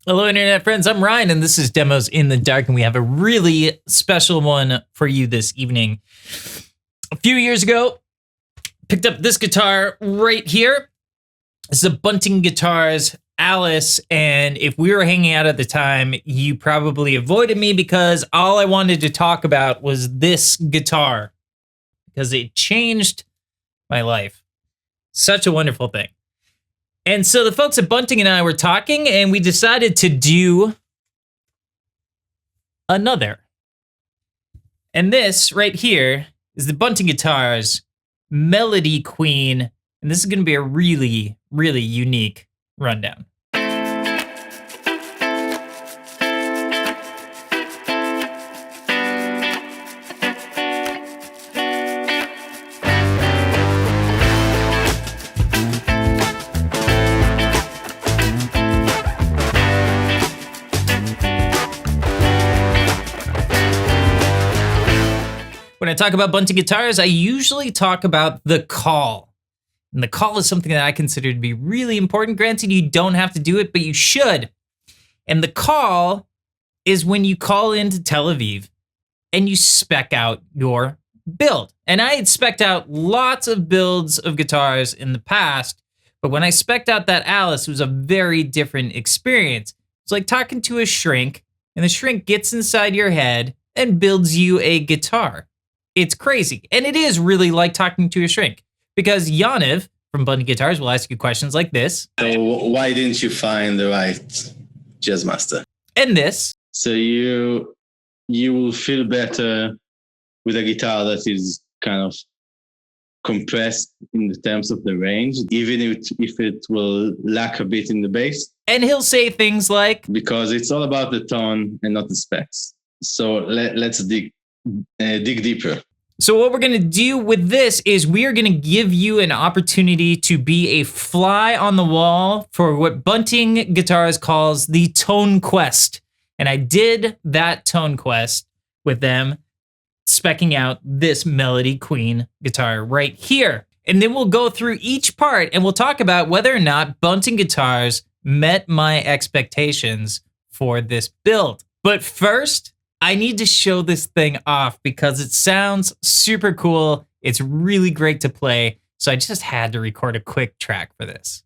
Hello, Internet friends. I'm Ryan, and this is Demos in the Dark, and we have a really special one for you this evening. A few years ago, picked up this guitar right here. This is a Bunting Guitars Alice, and if we were hanging out at the time, you probably avoided me because all I wanted to talk about was this guitar, because it changed my life. Such a wonderful thing. And so the folks at Bunting and I were talking, and we decided to do another. And this right here is the Bunting Guitars Melody Queen. And this is going to be a really, really unique rundown. When I talk about Bunting Guitars, I usually talk about the call. And the call is something that I consider to be really important. Granted, you don't have to do it, but you should. And the call is when you call into Tel Aviv and you spec out your build. And I had spec'd out lots of builds of guitars in the past, but when I spec'd out that Alice, it was a very different experience. It's like talking to a shrink, and the shrink gets inside your head and builds you a guitar. It's crazy. And it is really like talking to a shrink, because Yaniv from Bunting Guitars will ask you questions like this. So why didn't you find the right jazz master? And this. So you will feel better with a guitar that is kind of compressed in the terms of the range, even if it will lack a bit in the bass. And he'll say things like, because it's all about the tone and not the specs. So let's dig deeper. So what we're going to do with this is we are going to give you an opportunity to be a fly on the wall for what Bunting Guitars calls the tone quest. And I did that tone quest with them, speccing out this Melody Queen guitar right here. And then we'll go through each part and we'll talk about whether or not Bunting Guitars met my expectations for this build. But first, I need to show this thing off because it sounds super cool. It's really great to play. So I just had to record a quick track for this.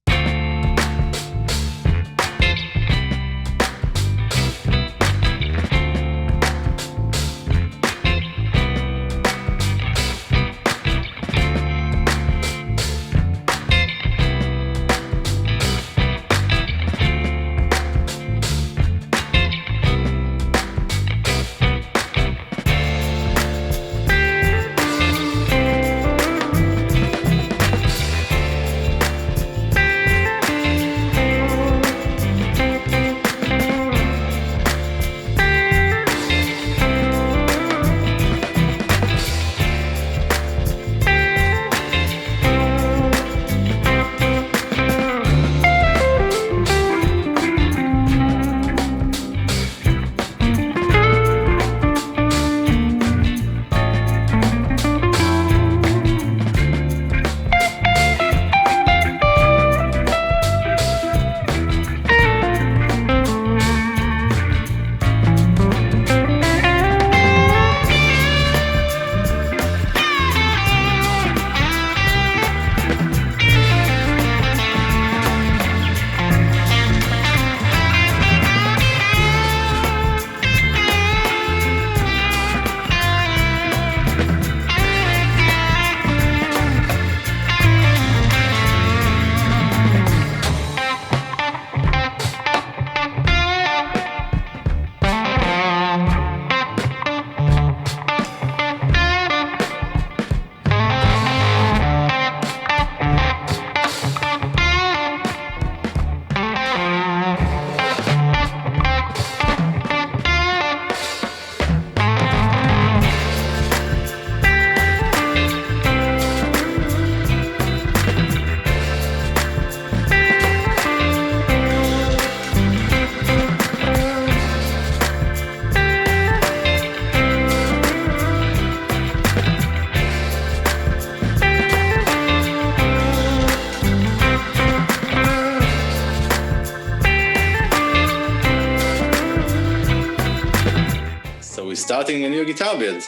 we're starting a new guitar build.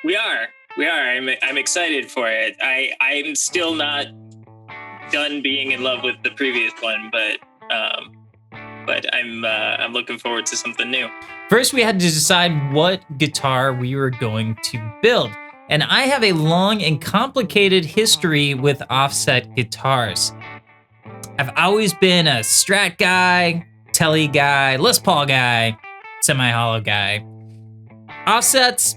We are. I'm excited for it. I'm still not done being in love with the previous one, but I'm looking forward to something new. First, we had to decide what guitar we were going to build. And I have a long and complicated history with offset guitars. I've always been a Strat guy, Tele guy, Les Paul guy, semi-hollow guy. Offsets,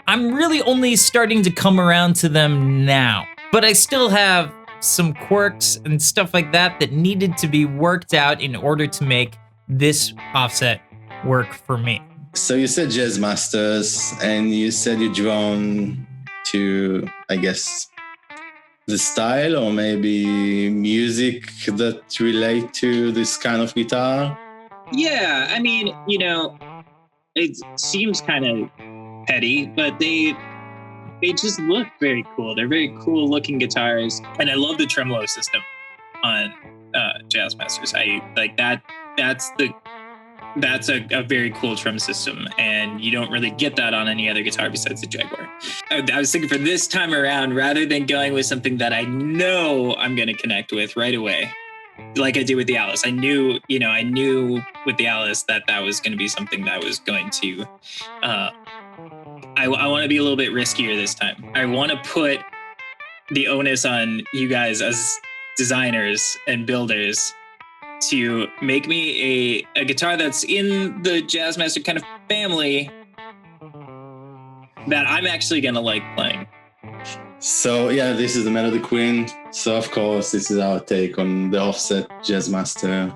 I'm really only starting to come around to them now, but I still have some quirks and stuff like that that needed to be worked out in order to make this offset work for me. So you said Jazz Masters, and you said you're drawn to, I guess, the style or maybe music that relate to this kind of guitar? Yeah, I mean, it seems kind of petty, but they just look very cool. They're very cool looking guitars, and I love the tremolo system on Jazz Masters. I like that. That's a very cool trem system, and you don't really get that on any other guitar besides the Jaguar. I was thinking for this time around, rather than going with something that I know I'm going to connect with right away, like I did with the Alice. I knew with the Alice that was going to be something that was going to. I want to be a little bit riskier this time. I want to put the onus on you guys as designers and builders to make me a guitar that's in the Jazzmaster kind of family that I'm actually going to like playing. So yeah, this is the Melody Queen. So of course, this is our take on the offset Jazzmaster.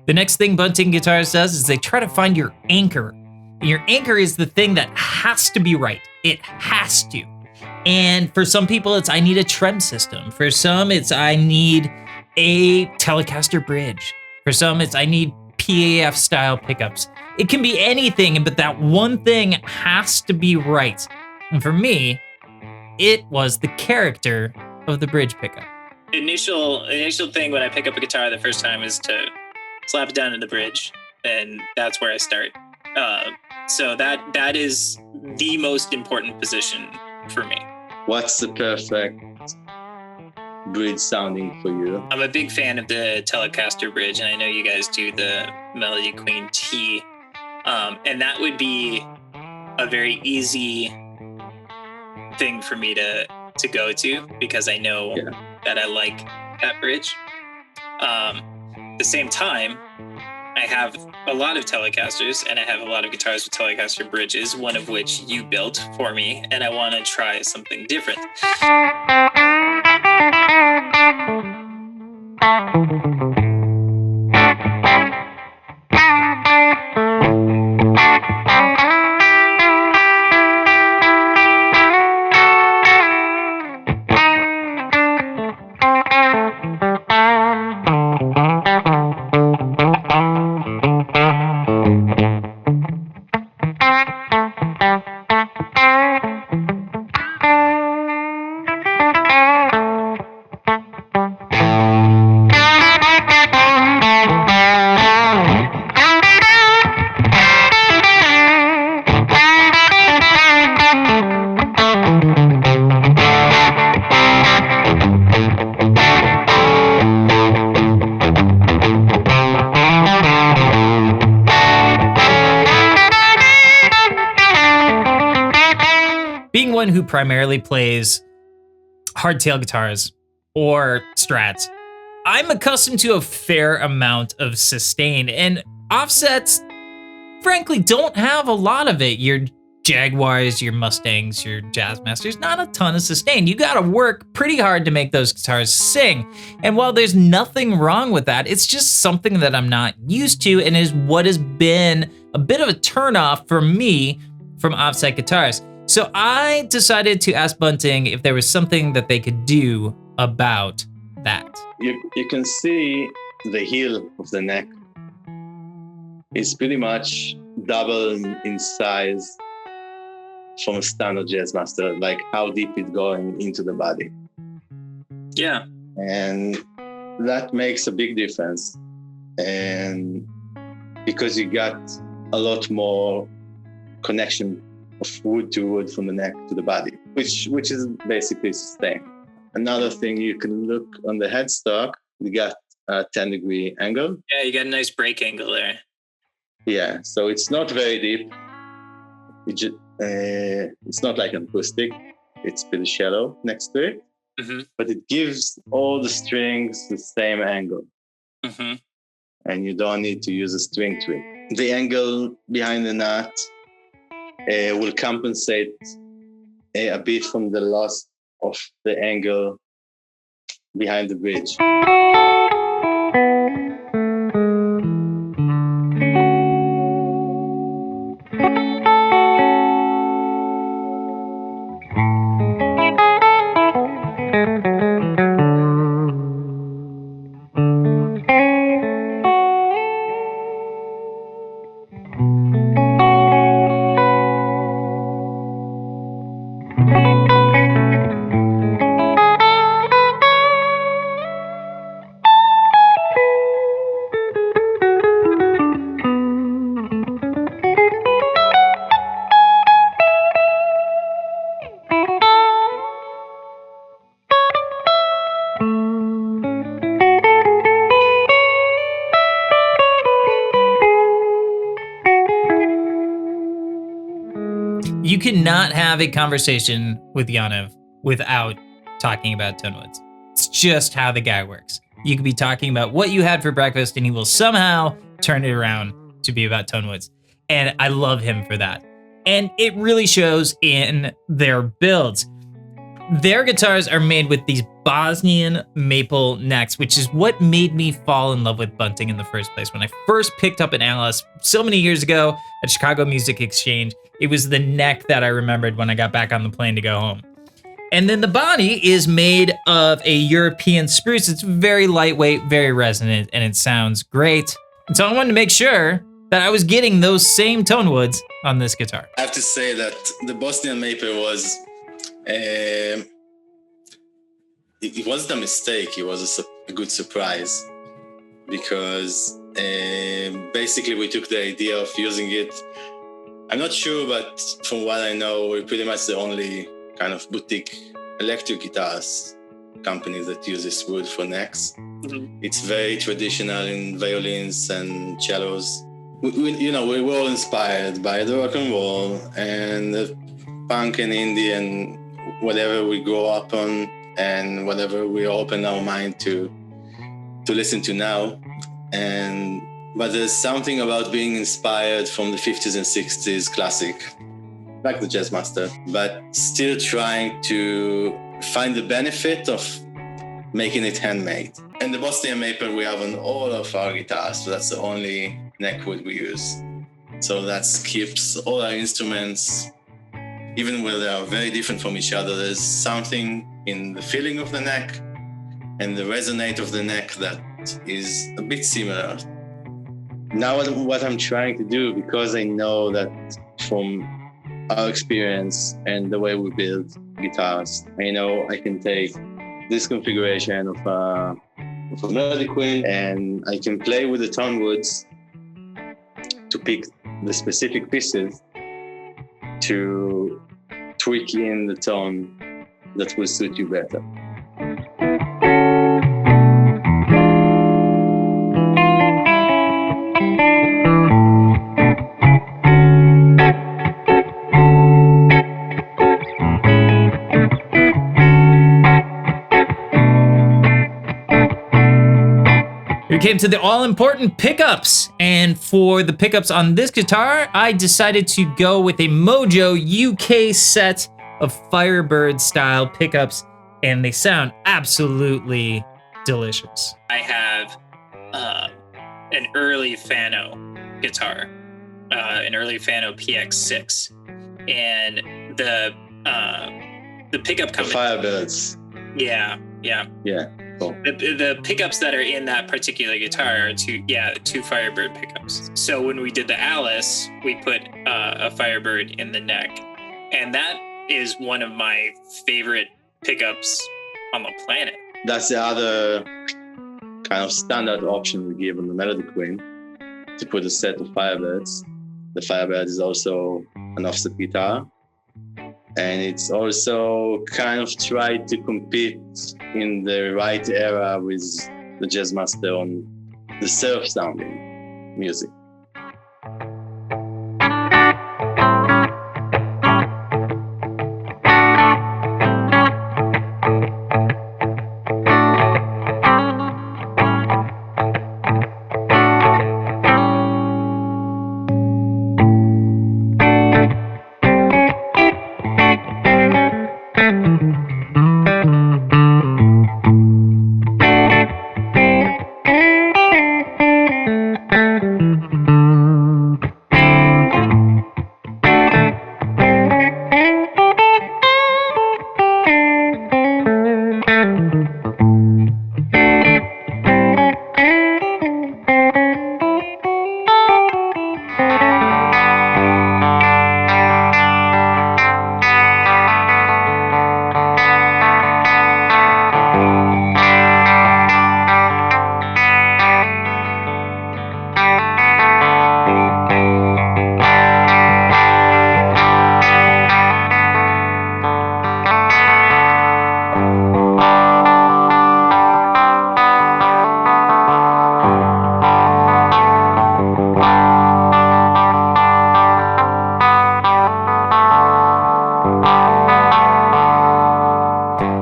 The next thing Bunting Guitars does is they try to find your anchor. And your anchor is the thing that has to be right. It has to. And for some people, it's I need a trem system. For some, it's I need a Telecaster bridge. For some, it's I need PAF style pickups. It can be anything, but that one thing has to be right. And for me, it was the character of the bridge pickup. Initial thing when I pick up a guitar the first time is to slap it down in the bridge, and that's where I start. So that is the most important position for me. What's the perfect bridge sounding for you? I'm a big fan of the Telecaster bridge, and I know you guys do the Melody Queen T. And that would be a very easy thing for me to go to because I know that I like that bridge. At the same time, I have a lot of Telecasters and I have a lot of guitars with Telecaster bridges, one of which you built for me, and I want to try something different. Who primarily plays hardtail guitars or strats, I'm accustomed to a fair amount of sustain, and offsets, frankly, don't have a lot of it. Your Jaguars, your Mustangs, your Jazzmasters, not a ton of sustain. You gotta work pretty hard to make those guitars sing. And while there's nothing wrong with that, it's just something that I'm not used to and is what has been a bit of a turnoff for me from offset guitars. So I decided to ask Bunting if there was something that they could do about that. You can see the heel of the neck is pretty much double in size from a standard Jazzmaster, like how deep it's going into the body. Yeah. And that makes a big difference. And because you got a lot more connection of wood to wood from the neck to the body, which is basically sustain. Another thing you can look on the headstock, we got a 10-degree angle. Yeah, you got a nice break angle there. Yeah, so it's not very deep. It's not like an acoustic. It's pretty shallow next to it, but it gives all the strings the same angle. And you don't need to use a string trim. The angle behind the nut will compensate a bit from the loss of the angle behind the bridge. You cannot have a conversation with Yaniv without talking about Tonewoods. It's just how the guy works. You could be talking about what you had for breakfast and he will somehow turn it around to be about Tonewoods. And I love him for that. And it really shows in their builds. Their guitars are made with these Bosnian maple necks, which is what made me fall in love with Bunting in the first place. When I first picked up an Alice so many years ago at Chicago Music Exchange, it was the neck that I remembered when I got back on the plane to go home. And then the body is made of a European spruce. It's very lightweight, very resonant, and it sounds great. And so I wanted to make sure that I was getting those same Tonewoods on this guitar. I have to say that the Bosnian maple was, it wasn't a mistake. It was a good surprise because basically we took the idea of using it. I'm not sure, but from what I know, we're pretty much the only kind of boutique electric guitars company that uses wood for necks. It's very traditional in violins and cellos. We were all inspired by the rock and roll and the punk and indie and whatever we grow up on and whatever we open our mind to listen to now. But there's something about being inspired from the 50s and 60s classic, like the Jazzmaster, but still trying to find the benefit of making it handmade. And the Bosnian maple we have on all of our guitars, so that's the only neck wood we use. So that keeps all our instruments, even when they are very different from each other, there's something in the feeling of the neck and the resonate of the neck that is a bit similar. Now what I'm trying to do, because I know that from our experience and the way we build guitars, I know I can take this configuration of a melody queen and I can play with the Tonewoods to pick the specific pieces to tweak in the tone that will suit you better. We came to the all-important pickups, and for the pickups on this guitar, I decided to go with a Mojo UK set of Firebird style pickups, and they sound absolutely delicious. I have an early Fano guitar, an early Fano PX6, and the pickup The Firebirds. Yeah. Cool. The pickups that are in that particular guitar are two Firebird pickups. So when we did the Alice, we put a Firebird in the neck, and that is one of my favorite pickups on the planet. That's the other kind of standard option we give on the Melody Queen, to put a set of Firebirds. The Firebird is also an offset guitar. And it's also kind of tried to compete in the right era with the Jazzmaster on the surf sounding music.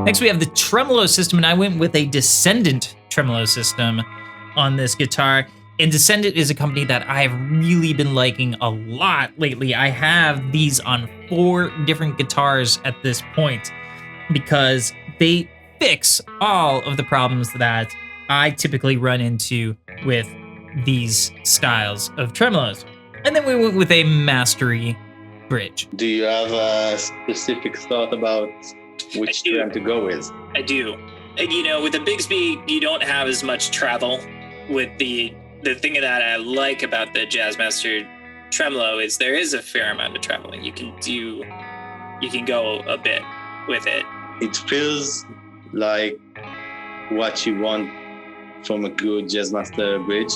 Next, we have the tremolo system, and I went with a Descendant tremolo system on this guitar. And Descendant is a company that I've really been liking a lot lately. I have these on 4 different guitars at this point because they fix all of the problems that I typically run into with these styles of tremolos. And then we went with a Mastery bridge. Do you have a specific thought about which trem to go with? I do. You know, with the Bigsby, you don't have as much travel. With the thing that I like about the Jazzmaster tremolo is there is a fair amount of traveling. You can go a bit with it. It feels like what you want from a good Jazzmaster bridge.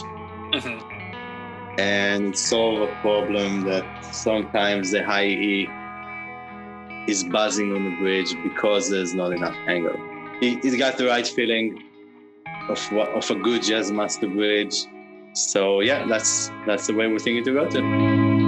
Mm-hmm. And it solves a problem that sometimes the high E is buzzing on the bridge because there's not enough angle. It got the right feeling of a good Jazzmaster bridge. So yeah, that's the way we're thinking to go to.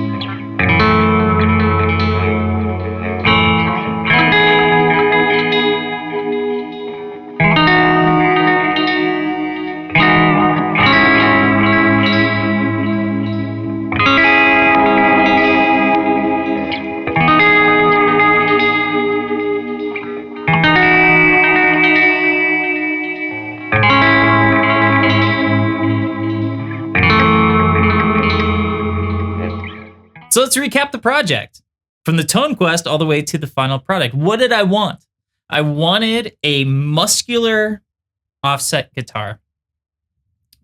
So let's recap the project. From the Tone Quest all the way to the final product. What did I want? I wanted a muscular offset guitar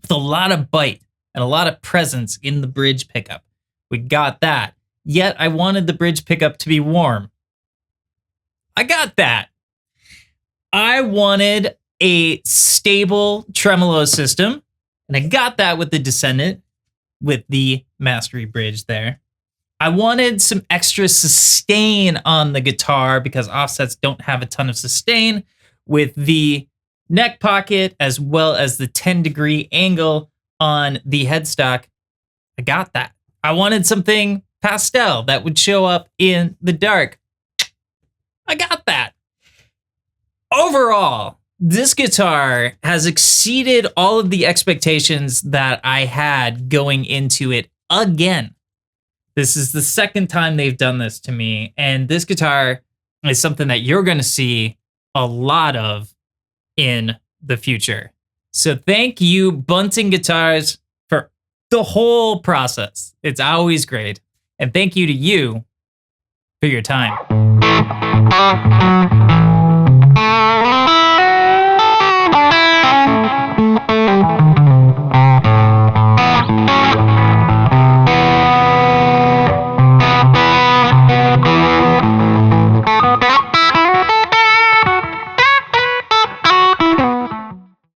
with a lot of bite and a lot of presence in the bridge pickup. We got that. Yet I wanted the bridge pickup to be warm. I got that. I wanted a stable tremolo system, and I got that with the Descendant, with the Mastery bridge there. I wanted some extra sustain on the guitar because offsets don't have a ton of sustain, with the neck pocket as well as the 10-degree angle on the headstock. I got that. I wanted something pastel that would show up in the dark. I got that. Overall, this guitar has exceeded all of the expectations that I had going into it again. This is the second time they've done this to me, and this guitar is something that you're going to see a lot of in the future. So thank you, Bunting Guitars, for the whole process. It's always great. And thank you to you for your time.